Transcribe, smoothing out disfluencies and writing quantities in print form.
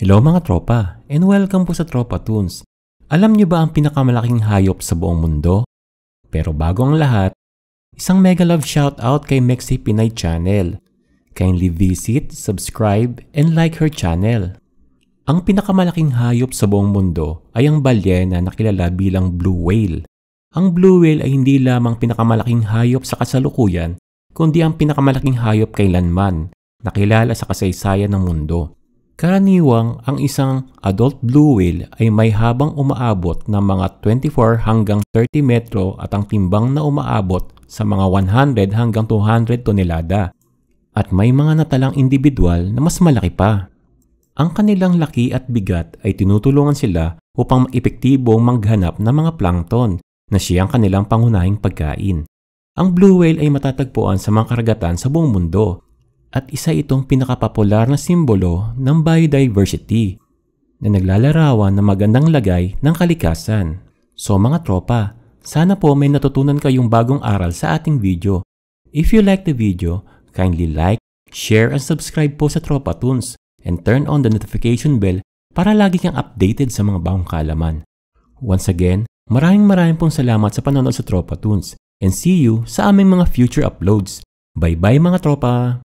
Hello mga tropa, and welcome po sa Tropa Toons. Alam niyo ba ang pinakamalaking hayop sa buong mundo? Pero bago ang lahat, isang mega love shoutout kay Mexi Pinay Channel. Kindly visit, subscribe, and like her channel. Ang pinakamalaking hayop sa buong mundo ay ang balyena na kilala bilang blue whale. Ang blue whale ay hindi lamang pinakamalaking hayop sa kasalukuyan, kundi ang pinakamalaking hayop kailanman na kilala sa kasaysayan ng mundo. Karaniwang ang isang adult blue whale ay may habang umaabot ng mga 24 hanggang 30 metro at ang timbang na umaabot sa mga 100 hanggang 200 tonelada. At may mga natalang individual na mas malaki pa. Ang kanilang laki at bigat ay tinutulungan sila upang epektibong maghanap ng mga plankton na siyang kanilang pangunahing pagkain. Ang blue whale ay matatagpuan sa mga karagatan sa buong mundo. At isa itong pinakapopular na simbolo ng biodiversity na naglalarawan ng magandang lagay ng kalikasan. So mga tropa, sana po may natutunan kayong bagong aral sa ating video. If you like the video, kindly like, share, and subscribe po sa Tropa Toons and turn on the notification bell para lagi kang updated sa mga bagong kaalaman. Once again, maraming pong salamat sa panonood sa Tropa Toons and see you sa aming mga future uploads. Bye bye mga tropa!